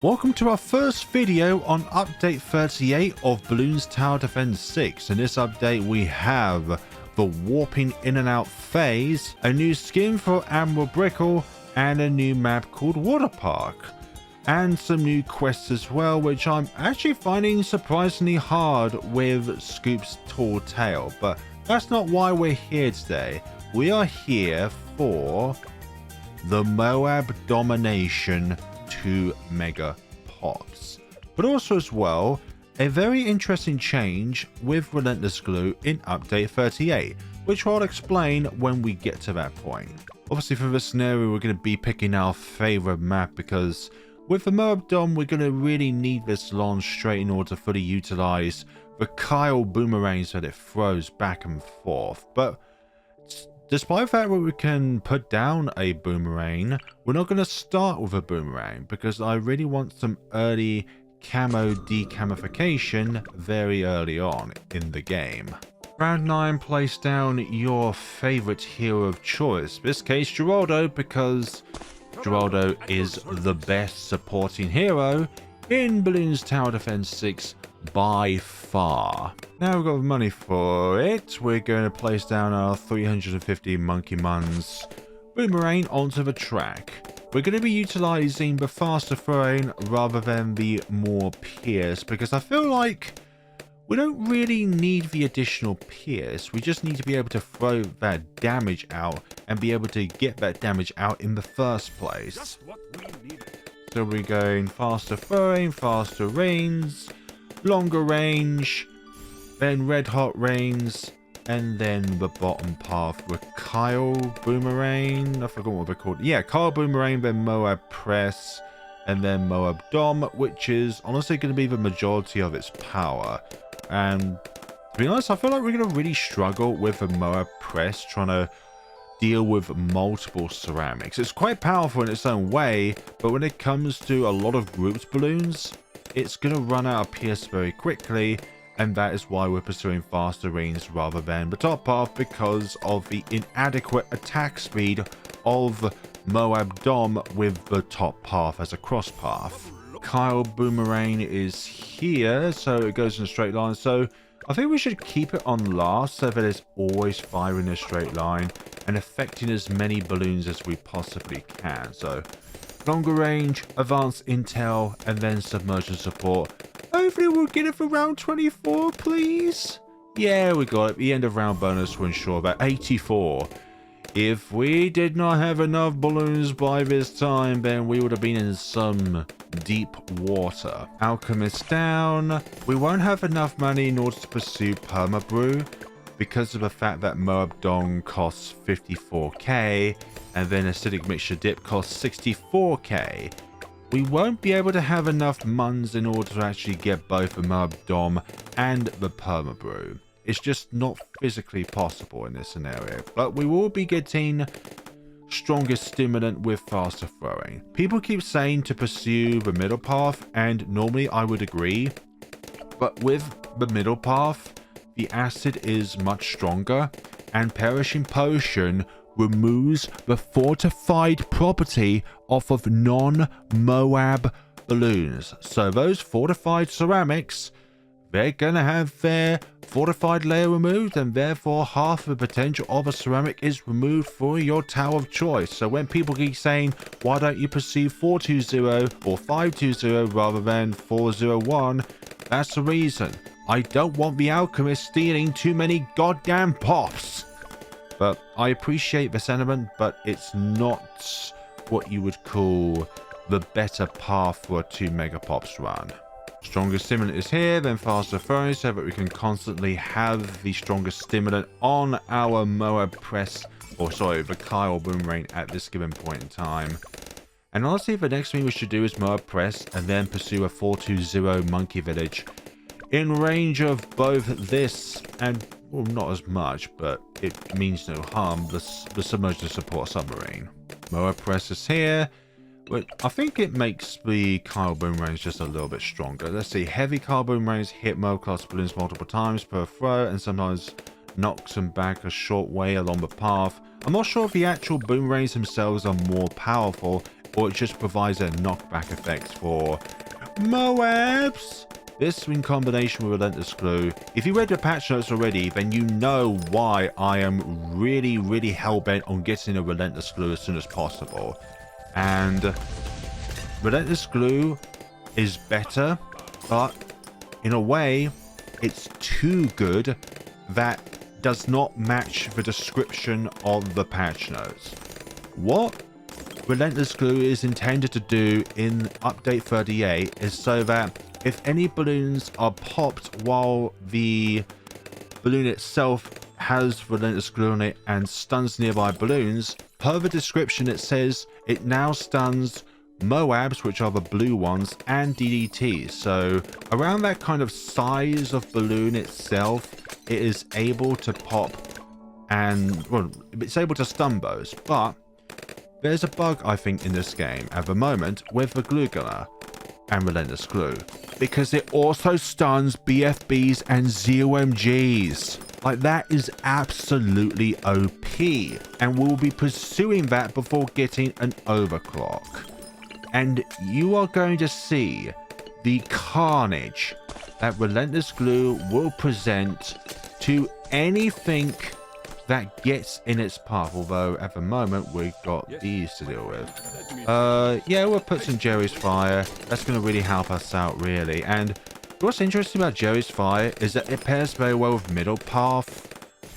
Welcome to our first video on update 38 of Bloons Tower Defense 6. In this update we have the warping in and out phase, a new skin for Admiral Brickle, and a new map called Water Park. And some new quests as well, which I'm actually finding surprisingly hard with Scoop's tall tail. But that's not why we're here today. We are here for the MOAB Domination 2 Megapops, but also as well a very interesting change with Relentless glue in update 38, which I'll explain when we get to that point. Obviously for this scenario we're going to be picking our favorite map, because with the MOAB Dom we're going to really need this launch straight in order to fully utilize the Kyle boomerangs that it throws back and forth. But despite the fact that we can put down a boomerang, we're not going to start with a boomerang because I really want some early camo decamification very early on in the game. Round 9, place down your favorite hero of choice. In this case, Geraldo, because Geraldo is the best supporting hero in Bloons Tower Defense 6 by far. Now we've got the money for it. We're going to place down our 350 Monkey Muns boomerang onto the track. We're going to be utilizing the faster throwing rather than the more pierce, because I feel like we don't really need the additional pierce. We just need to be able to throw that damage out and be able to get that damage out in the first place. Just what we needed. So we're going faster throwing, faster range, longer range, then red hot range, and then the bottom path with Kyle boomerang. I forgot what they're called. Yeah, Kyle boomerang, then MOAB press, and then MOAB dom, which is honestly going to be the majority of its power. And to be honest, I feel like we're going to really struggle with the MOAB press, trying to deal with multiple ceramics. It's quite powerful in its own way, but when it comes to a lot of grouped balloons, it's going to run out of pierce very quickly, and that is why we're pursuing faster range rather than the top path, because of the inadequate attack speed of MOAB Dom with the top path as a cross path. Kyle boomerang is here, so it goes in a straight line, so I think we should keep it on last so that it's always firing in a straight line and affecting as many balloons as we possibly can. So longer range, advanced intel, and then submersion support. Hopefully we'll get it for round 24, please. Yeah, we got it. The end of round bonus will ensure that 84. If we did not have enough balloons by this time, then we would have been in some deep water. Alchemist down. We won't have enough money in order to pursue Permabrew because of the fact that MOAB Dong costs 54k and then Acidic Mixture Dip costs 64k. We won't be able to have enough Muns in order to actually get both the MOAB Dom and the Permabrew. It's just not physically possible in this scenario, but we will be getting strongest stimulant with faster throwing. People keep saying to pursue the middle path, and normally I would agree, but with the middle path, the acid is much stronger, and Perishing Potion removes the fortified property off of non-MOAB balloons. So those fortified ceramics, they're gonna have their fortified layer removed, and therefore half the potential of a ceramic is removed for your tower of choice. So when people keep saying, why don't you pursue 420 or 520 rather than 401, that's the reason. I don't want the alchemist stealing too many goddamn pops. But I appreciate the sentiment, but it's not what you would call the better path for a 2 Megapops run. Strongest stimulant is here, then faster throwing, so that we can constantly have the strongest stimulant on our MOAB press, or sorry, the Kyle boomerang at this given point in time. And honestly, the next thing we should do is MOAB press and then pursue a 420 Monkey Village in range of both this and, well, not as much, but it means no harm, the submerged support submarine. MOAB press is here. But I think it makes the Kyle boomerangs just a little bit stronger. Let's see, heavy Kyle boomerangs hit MOAB class balloons multiple times per throw and sometimes knocks them back a short way along the path. I'm not sure if the actual boomerangs themselves are more powerful or it just provides a knockback effect for MOABs. This in combination with Relentless Glue. If you read the patch notes already, then you know why I am really hell-bent on getting a Relentless Glue as soon as possible. And Relentless Glue is better, but in a way, it's too good that does not match the description of the patch notes. What Relentless Glue is intended to do in update 38 is so that if any balloons are popped while the balloon itself has Relentless Glue on it and stuns nearby balloons, per the description it says it now stuns MOABs, which are the blue ones, and DDTs. So around that kind of size of balloon itself, it is able to pop and, well, it's able to stun those. But there's a bug, I think, in this game at the moment with the Glue Gunner and Relentless Glue, because it also stuns BFBs and ZOMGs. Like, that is absolutely OP, and we'll be pursuing that before getting an overclock. And you are going to see the carnage that Relentless Glue will present to anything that gets in its path. Although at the moment we've got these to deal with. Yeah, we'll put some Jerry's Fire. That's going to really help us out, really. And what's interesting about Jerry's Fire is that it pairs very well with Middle Path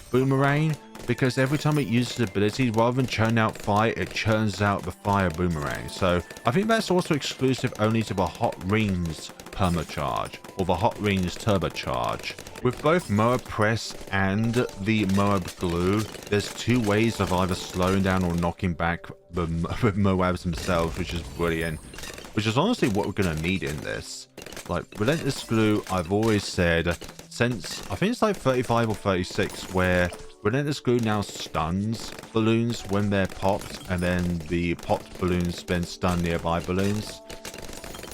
Boomerang, because every time it uses ability, rather than churn out fire, it churns out the fire boomerang. So I think that's also exclusive only to the Hot Rings Permacharge, or the Hot Rings Turbocharge. With both MOAB Press and the MOAB Glue, there's two ways of either slowing down or knocking back the MOABs themselves, which is brilliant. Which is honestly what we're going to need in this. Like, Relentless Glue, I've always said, since, I think it's like 35 or 36, where Relentless Glue now stuns balloons when they're popped, and then the popped balloons then stun nearby balloons.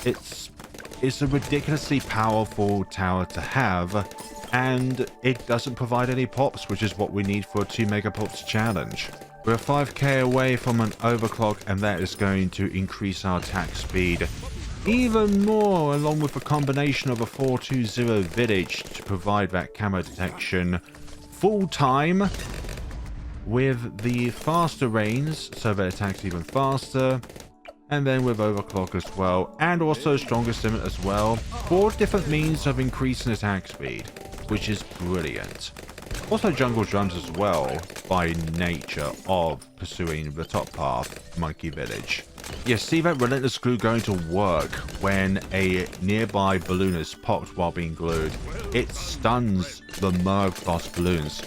It's a ridiculously powerful tower to have, and it doesn't provide any pops, which is what we need for a 2 Megapops challenge. We're 5k away from an overclock, and that is going to increase our attack speed even more, along with a combination of a 420 village to provide that camo detection full time, with the faster range so that attacks even faster, and then with overclock as well, and also stronger stimulus as well. 4 different means of increasing attack speed, which is brilliant. Also jungle drums as well, by nature of pursuing the top path Monkey Village. You see that Relentless Glue going to work when a nearby balloon is popped while being glued. It stuns the MOAB class balloons.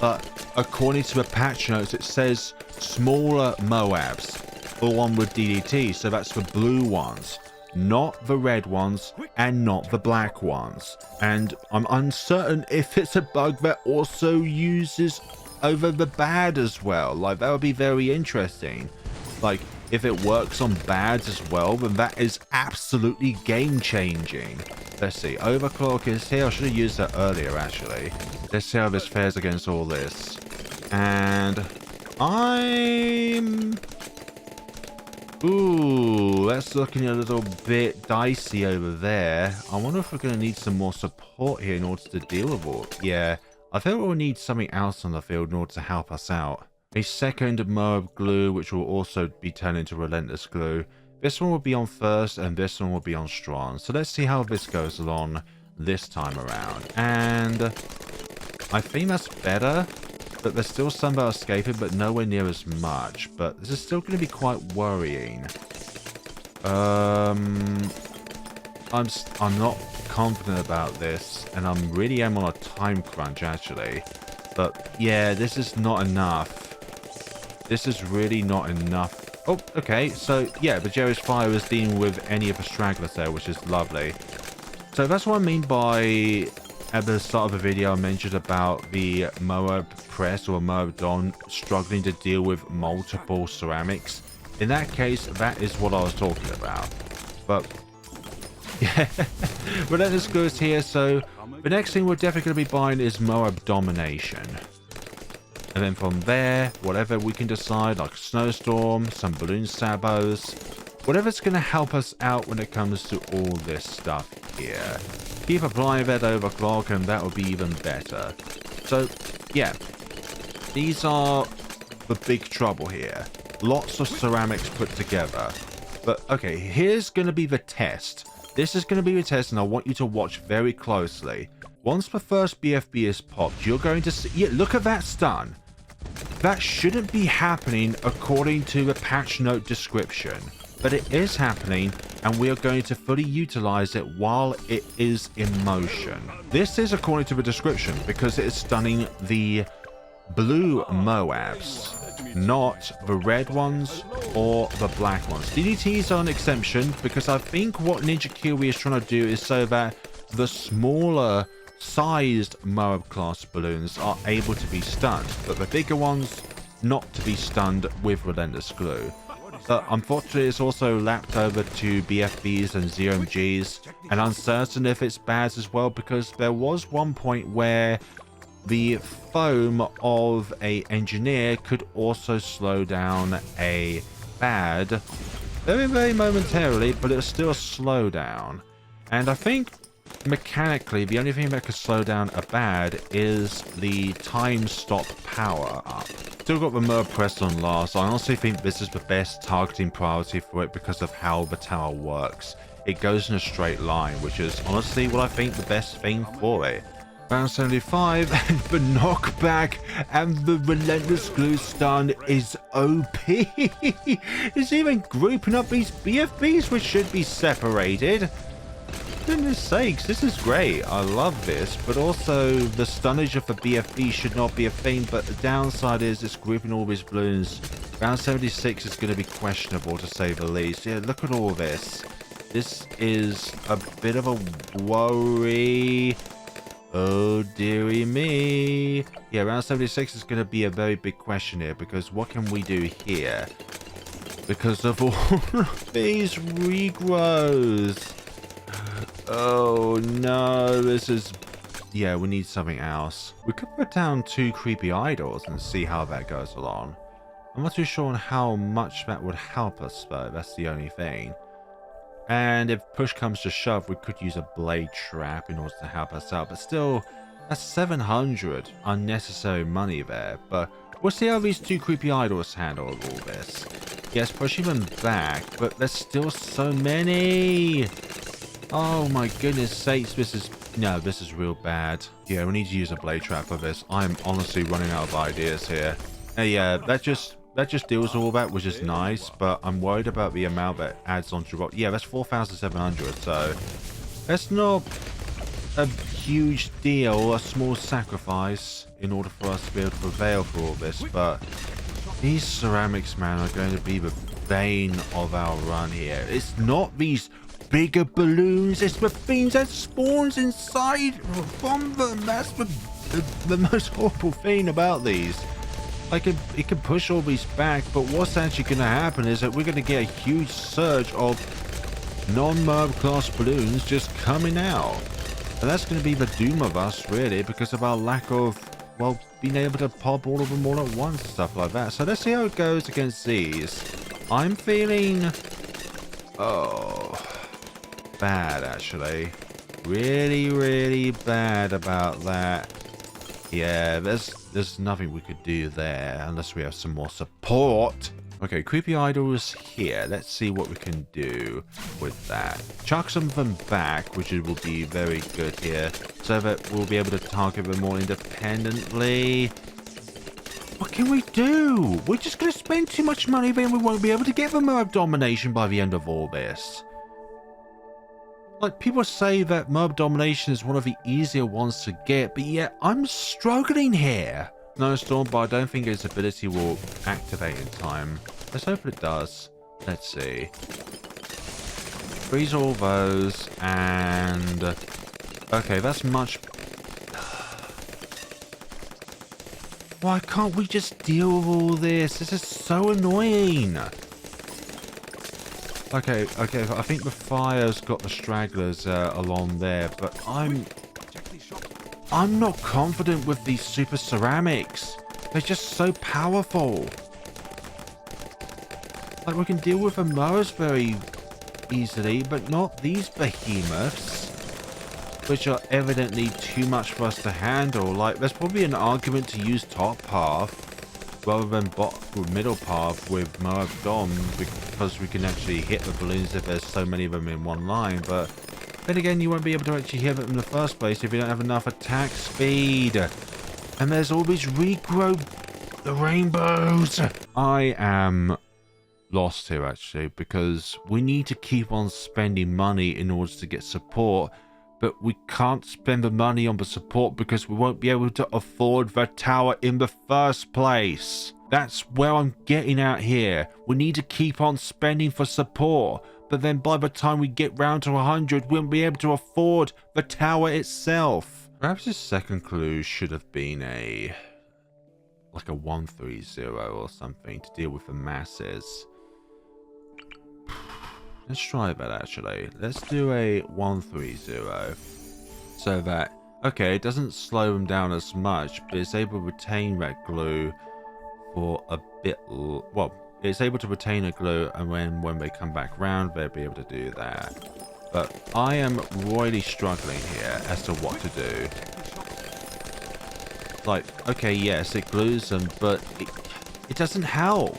But according to the patch notes, it says smaller MOABs, the one with DDT, so that's the blue ones, not the red ones and not the black ones. And I'm uncertain if it's a bug that also uses over the bad as well. Like, that would be very interesting. Like, if it works on bads as well, then that is absolutely game-changing. Let's see, overclock is here. I should have used that earlier, actually. Let's see how this fares against all this. And I'm... Ooh, that's looking a little bit dicey over there. I wonder if we're going to need some more support here in order to deal with all... Yeah, I think we'll need something else on the field in order to help us out. A second MOAB Glue, which will also be turned into Relentless Glue. This one will be on first, and this one will be on strong. So let's see how this goes along this time around. And I think that's better, but there's still some that are escaping, but nowhere near as much. But this is still going to be quite worrying. I'm not confident about this, and I'm really am on a time crunch, actually. But yeah, this is not enough. This is really not enough. Oh, okay. So, yeah, the Jerry's Fire is dealing with any of the stragglers there, which is lovely. So that's what I mean by, at the start of the video, I mentioned about the MOAB Press or MOAB Don struggling to deal with multiple ceramics. In that case, that is what I was talking about. But, yeah, Relentless Glue is here, so the next thing we're definitely going to be buying is MOAB Domination. And then from there, whatever we can decide, like a snowstorm, some balloon sabos, whatever's going to help us out when it comes to all this stuff here. Keep applying that overclock and that would be even better. So, yeah. These are the big trouble here. Lots of ceramics put together. But, okay, here's going to be the test. This is going to be the test, and I want you to watch very closely. Once the first BFB is popped, you're going to see... Yeah, look at that stun. That shouldn't be happening according to the patch note description. But it is happening, and we are going to fully utilize it while it is in motion. This is according to the description, because it is stunning the blue MOABs, not the red ones or the black ones. DDTs are an exemption, because I think what Ninja Kiwi is trying to do is so that the smaller sized MOAB class balloons are able to be stunned, but the bigger ones not to be stunned with Relentless glue. Unfortunately, it's also lapped over to BFBs and ZMGs, and uncertain if it's bad as well, because there was one point where the foam of a engineer could also slow down a bad very, very momentarily, but it was still a slowdown. And I think mechanically the only thing that could slow down a bad is the time stop power up. Still got the MOAB pressed on last. I honestly think this is the best targeting priority for it because of how the tower works. It goes in a straight line, which is honestly what I think the best thing for it. Round 75, and the knockback and the Relentless glue stun is OP. It's even grouping up these BFBs, which should be separated. Goodness sakes, this is great. I love this, but also the stunnage of the BFB should not be a thing, but the downside is it's grouping all these balloons. Round 76 is going to be questionable, to say the least. Yeah, look at all this. This is a bit of a worry. Oh, dearie me. Yeah, round 76 is going to be a very big question here, because what can we do here? Because of all of these regrows. Oh, no, this is... Yeah, we need something else. We could put down 2 creepy idols and see how that goes along. I'm not too sure on how much that would help us, though. That's the only thing. And if push comes to shove, we could use a blade trap in order to help us out. But still, that's 700 unnecessary money there. But we'll see how these 2 creepy idols handle all this. Yes, pushing them back, but there's still so many. Oh my goodness sakes, this is real bad. Yeah, we need to use a blade trap for this. I'm honestly running out of ideas here. Yeah, that just deals all that, which is nice, but I'm worried about the amount that adds on to rock. Yeah, that's 4,700, so that's not a huge deal, a small sacrifice in order for us to be able to prevail for all this, but these ceramics, man, are going to be the bane of our run here. It's not these bigger balloons, it's the things that spawns inside from them. That's the most horrible thing about these. Like, it can push all these back, but what's actually going to happen is that we're going to get a huge surge of non-MOAB class balloons just coming out. And that's going to be the doom of us, really, because of our lack of, well, being able to pop all of them all at once and stuff like that. So let's see how it goes against these. I'm feeling... oh... bad, actually. Really, really bad about that. Yeah, there's nothing we could do there unless we have some more support. Okay, creepy idols here. Let's see what we can do with that. Chuck some of them back, which will be very good here, so that we'll be able to target them more independently. What can we do? We're just going to spend too much money, then we won't be able to get the MOAB Domination by the end of all this. Like, people say that MOAB Domination is one of the easier ones to get, but yet I'm struggling here. No storm, but I don't think its ability will activate in time. Let's hope it does. Let's see. Freeze all those, and... okay, that's much... why can't we just deal with all this? This is so annoying. Okay, I think the fire's got the stragglers along there, but I'm not confident with these super ceramics. They're just so powerful. Like, we can deal with the MOABs very easily, but not these behemoths, which are evidently too much for us to handle. Like, there's probably an argument to use top path rather than middle path with MOAB Dom, because we can actually hit the balloons if there's so many of them in one line. But then again, you won't be able to actually hit them in the first place if you don't have enough attack speed. And there's all these regrow the rainbows. I am lost here actually, because we need to keep on spending money in order to get support, but we can't spend the money on the support because we won't be able to afford the tower in the first place. That's where I'm getting at here. We need to keep on spending for support, but then by the time we get round to 100, we won't be able to afford the tower itself. Perhaps this second clue should have been like a 130 or something to deal with the masses. Let's try that actually. Let's do a 130 so that, okay, it doesn't slow them down as much, but it's able to retain that glue for a bit. Well, it's able to retain a glue, and when they come back round, they'll be able to do that. But I am royally struggling here as to what to do. Like, okay, yes, it glues them, but it doesn't help.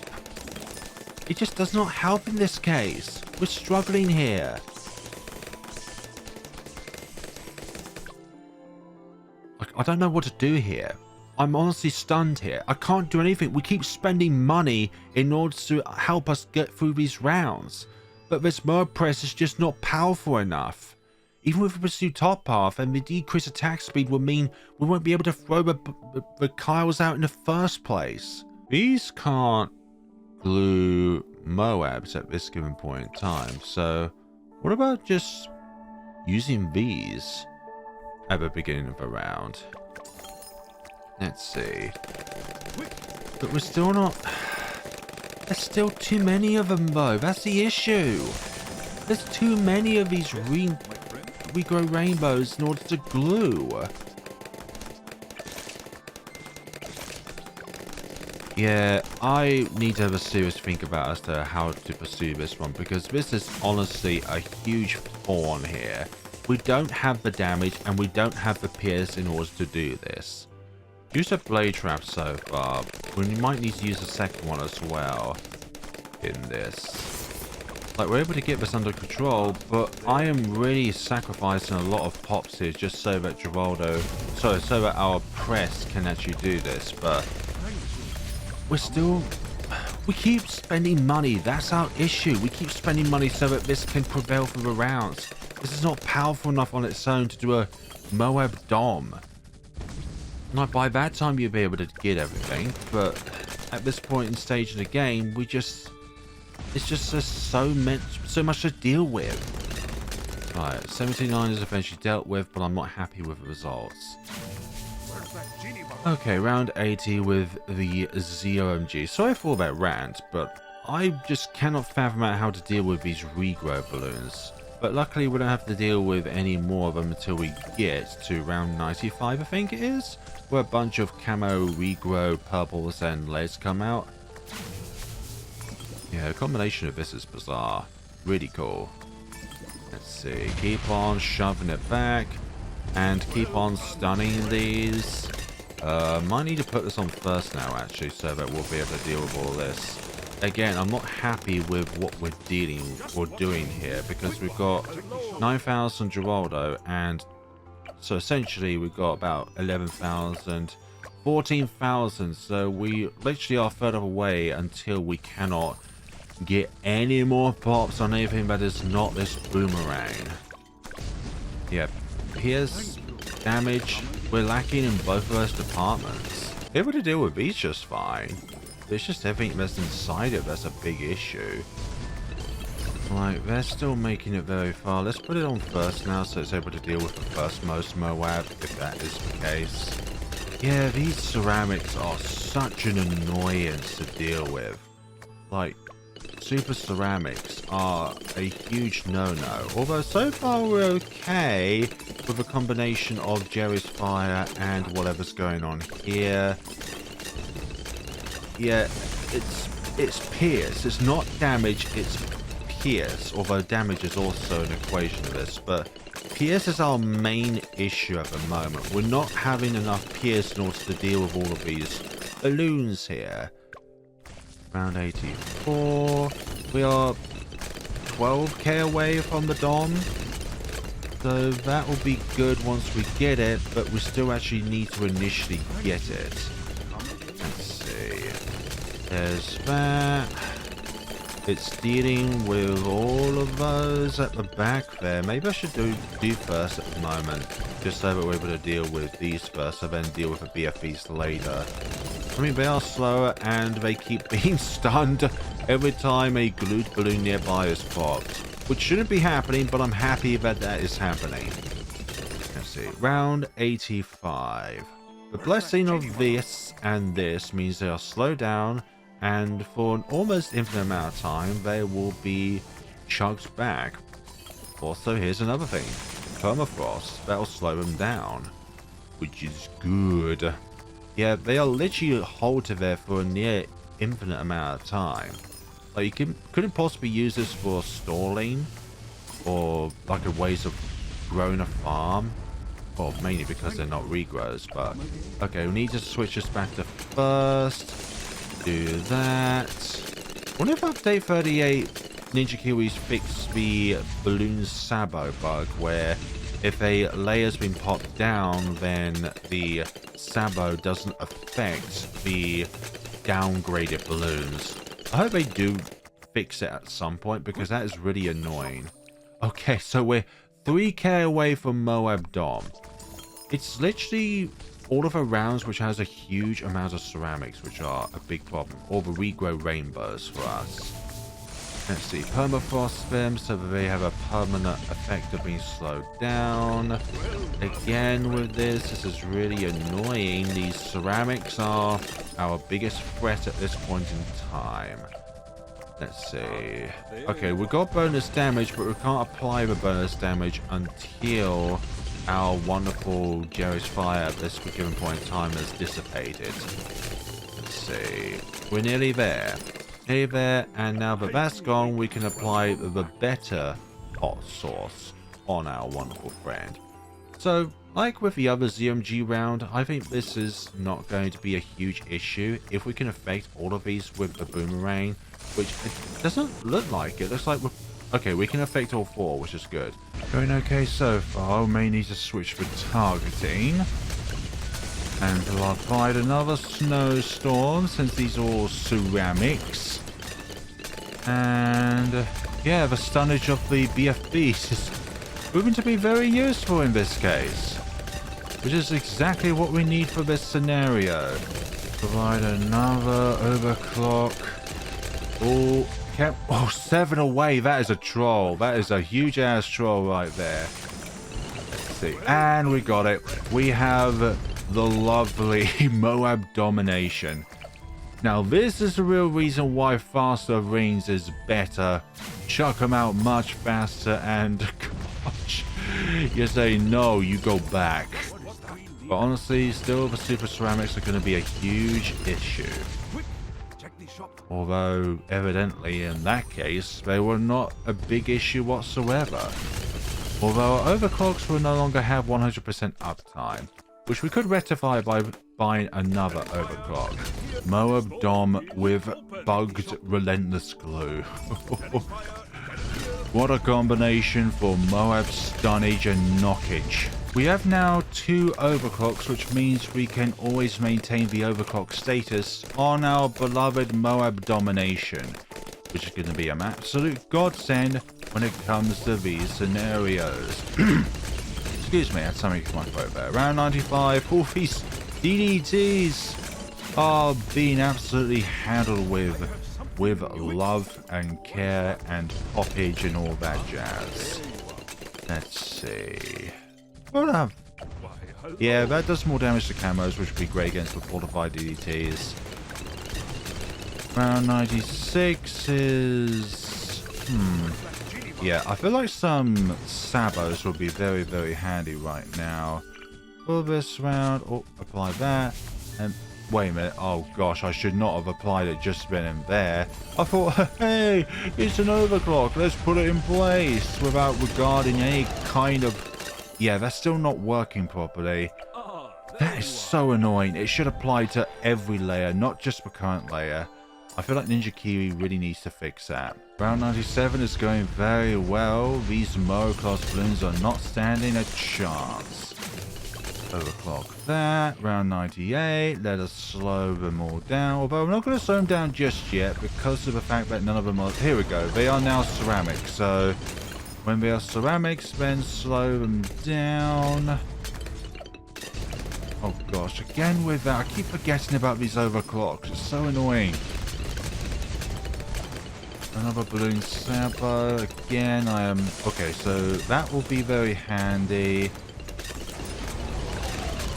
It just does not help in this case. We're struggling here. Like, I don't know what to do here. I'm honestly stunned here. I can't do anything. We keep spending money in order to help us get through these rounds. But this MOAB press is just not powerful enough. Even if we pursue top path, and the decreased attack speed will mean we won't be able to throw the Kyles out in the first place. These can't glue MOABs at this given point in time, so what about just using these at the beginning of a round? Let's see. But we're still not... There's still too many of them though, that's the issue. There's too many of these regrow rainbows in order to glue. Yeah, I need to have a serious think about as to how to pursue this one, because this is honestly a huge thorn here. We don't have the damage and we don't have the pierce in order to do this. Used a blade trap so far. We might need to use a second one as well in this. Like, we're able to get this under control, but I am really sacrificing a lot of pops here just so that so that our press can actually do this, but we keep spending money. That's our issue. We keep spending money so that this can prevail for the rounds. This is not powerful enough on its own to do a MOAB Dom. Like, by that time you'll be able to get everything, but at this point in stage of the game, it's just so much to deal with. Right, 79 is eventually dealt with, but I'm not happy with the results. Okay, round 80 with the ZOMG. Sorry for all that rant, but I just cannot fathom out how to deal with these regrow balloons. But luckily we don't have to deal with any more of them until we get to round 95, I think it is, where a bunch of camo regrow purples and leads come out. Yeah, the combination of this is bizarre. Really cool. Let's see. Keep on shoving it back. And keep on stunning these. Might need to put this on first now, actually, so that we'll be able to deal with all this. Again, I'm not happy with what we're doing here, because we've got 9,000 Geraldo, and so essentially we've got about 11,000, 14,000, so we literally are further away until we cannot get any more pops on anything that is not this boomerang. Yep, here's damage. We're lacking in both of those departments. Able to deal with these just fine. It's just everything that's inside it that's a big issue. Like, they're still making it very far. Let's put it on first now so it's able to deal with the first most MOAB, if that is the case. Yeah, these ceramics are such an annoyance to deal with. Like, super ceramics are a huge no-no. Although so far we're okay with a combination of Jerry's fire and whatever's going on here. Yeah, it's pierce. It's not damage, it's pierce. Although damage is also an equation of this, but pierce is our main issue at the moment. We're not having enough pierce in order to deal with all of these balloons here. Round 84. We are 12k away from the Dom. So that will be good once we get it, but we still actually need to initially get it. Let's see. There's that. It's dealing with all of those at the back there. Maybe I should do first at the moment, just so that we're able to deal with these first, and then deal with the BFBs later. I mean, they are slower, and they keep being stunned every time a glued balloon nearby is popped. Which shouldn't be happening, but I'm happy that that is happening. Let's see. Round 85. The blessing of this and this means they are slowed down, and for an almost infinite amount of time, they will be chugged back. Also, here's another thing. Permafrost. That'll slow them down, which is good. Yeah, they are literally halted there for a near infinite amount of time. Like, you couldn't possibly use this for stalling or like a ways of growing a farm. Well, mainly because they're not regrows, but okay, we need to switch this back to first. Do that. What if update 38 Ninja Kiwis fix the balloon sabo bug, where if a layer's been popped down, then the sabo doesn't affect the downgraded balloons? I hope they do fix it at some point, because that is really annoying. Okay, so we're 3k away from MOAB Dom. It's literally all of the rounds which has a huge amount of ceramics, which are a big problem. Or the regrow rainbows for us. Let's see, permafrost them so that they have a permanent effect of being slowed down. Again with this is really annoying. These ceramics are our biggest threat at this point in time. Let's see. Okay, we got bonus damage, but we can't apply the bonus damage until our wonderful Jerry's fire at this given point in time has dissipated. Let's see. We're nearly there. Nearly there, and now that that's gone, we can apply the better hot sauce on our wonderful friend. So, like with the other ZMG round, I think this is not going to be a huge issue if we can affect all of these with the boomerang, which it doesn't look like it. Looks like we're... Okay, we can affect all four, which is good. Going okay so far. We may need to switch for targeting. And we'll apply another snowstorm, since these are all ceramics. And yeah, the stunnage of the BFBs is proving to be very useful in this case, which is exactly what we need for this scenario. Provide another overclock. Oh, kept 7 away. That is a troll. That is a huge ass troll right there. Let's see, and we got it. We have the lovely MOAB Domination. Now this is the real reason why faster rains is better. Chuck them out much faster, and gosh, you say no, you go back. But honestly, still the super ceramics are going to be a huge issue. Although evidently in that case they were not a big issue whatsoever. Although our overclocks will no longer have 100% uptime, which we could rectify by buying another overclock. MOAB Dom with bugged Relentless glue. What a combination for MOAB stunnage and knockage. We have now 2 overclocks, which means we can always maintain the overclock status on our beloved MOAB Domination, which is going to be an absolute godsend when it comes to these scenarios. Excuse me, I had something in my throat there. Round 95, all these DDTs are being absolutely handled with love and care and poppage and all that jazz. Let's see. Well, yeah, that does more damage to camos, which would be great against the fortified DDTs. Round 96 is... Yeah, I feel like some sabos would be very, very handy right now. For this round, apply that. And Wait a minute. Oh gosh, I should not have applied it just then and there. I thought, hey, it's an overclock. Let's put it in place without regarding any kind of... Yeah, that's still not working properly. That is so annoying. It should apply to every layer, not just the current layer. I feel like Ninja Kiwi really needs to fix that. Round 97 is going very well. These MOAB class balloons are not standing a chance. Overclock that. Round 98. Let us slow them all down. Although I'm not going to slow them down just yet because of the fact that none of them are... Here we go. They are now ceramic. So when they are ceramics, then slow them down. Oh gosh, again with that. I keep forgetting about these overclocks. It's so annoying. Another balloon sapper. Again, I am... Okay, so that will be very handy.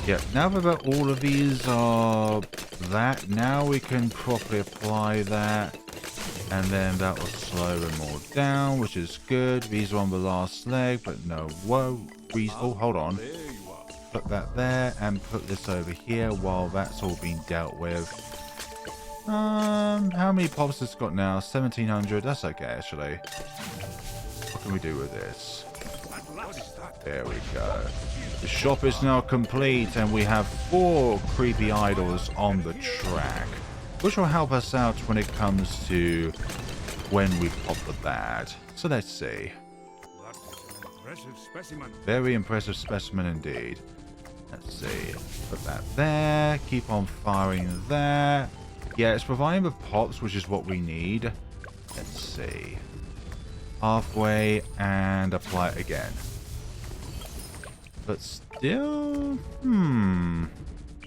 Yep, now that all of these are that, now we can properly apply that. And then that will slow them all down, which is good. These are on the last leg, but no, whoa. These... Oh, hold on. Put that there and put this over here while that's all being dealt with. How many pops has it got now? 1700. That's okay, actually. What can we do with this? There we go. The shop is now complete and we have 4 creepy idols on the track, which will help us out when it comes to when we pop the bad. So let's see. Very impressive specimen indeed. Let's see. Put that there. Keep on firing that. Yeah, it's providing the pops, which is what we need. Let's see. Halfway and apply it again. But still...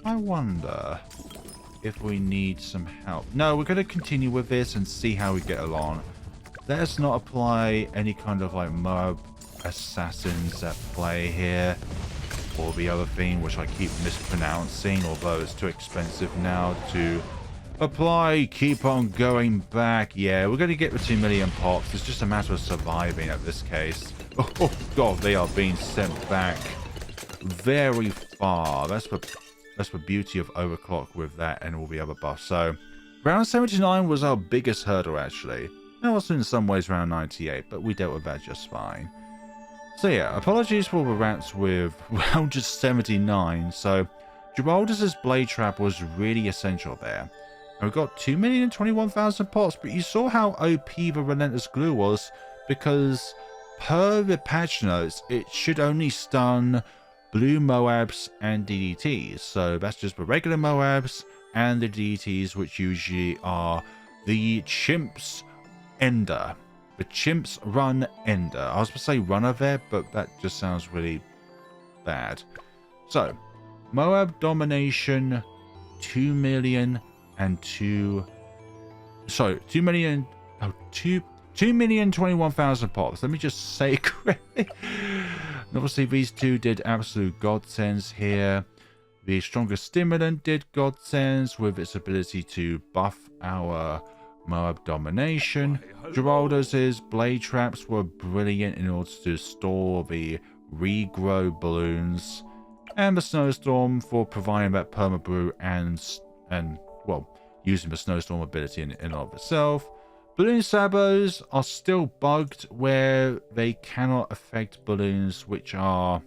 I wonder if we need some help. No, we're going to continue with this and see how we get along. Let's not apply any kind of like MOAB assassins at play here. Or the other thing, which I keep mispronouncing, although it's too expensive now to apply. Keep on going back. Yeah, we're going to get the 2 million pops. It's just a matter of surviving at this case. Oh god, they are being sent back very far. That's the beauty of overclock with that and all the other buffs. So round 79 was our biggest hurdle, actually. That was in some ways round 98, but we dealt with that just fine. So yeah, apologies for the rants with round just 79. So Geraldus' blade trap was really essential there. And we got 2,021,000 pots, but you saw how OP the Relentless glue was, because per the patch notes, it should only stun blue MOABs and DDTs. So that's just the regular MOABs and the DDTs, which usually are the CHIMPS Ender. The CHIMPS Run Ender. I was going to say runner there, but that just sounds really bad. So, MOAB Domination, 2 million and 2... Sorry, 2 million... Oh, 2,021,000 pops. Let me just say it correctly. And obviously, these two did absolute godsends here. The Strongest Stimulant did godsends with its ability to buff our MOAB Domination. Geraldus' blade traps were brilliant in order to store the regrow balloons. And the Snowstorm for providing that perma-brew and well, using the Snowstorm ability in and of itself. Balloon sabos are still bugged where they cannot affect balloons which are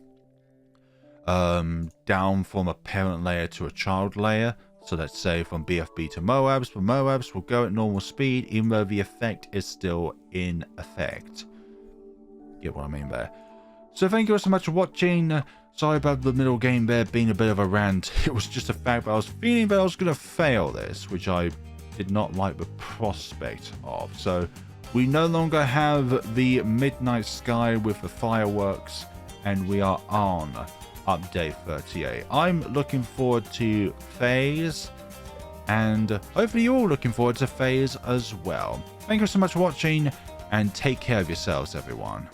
down from a parent layer to a child layer. So let's say from BFB to MOABs, but MOABs will go at normal speed even though the effect is still in effect. Get what I mean there. So thank you so much for watching. Sorry about the middle game there being a bit of a rant. It was just a fact that I was feeling that I was going to fail this, which I did not like the prospect of. So we no longer have the midnight sky with the fireworks, and we are on update 38. I'm looking forward to phase, and hopefully you're all looking forward to phase as well. Thank you so much for watching, and take care of yourselves, everyone.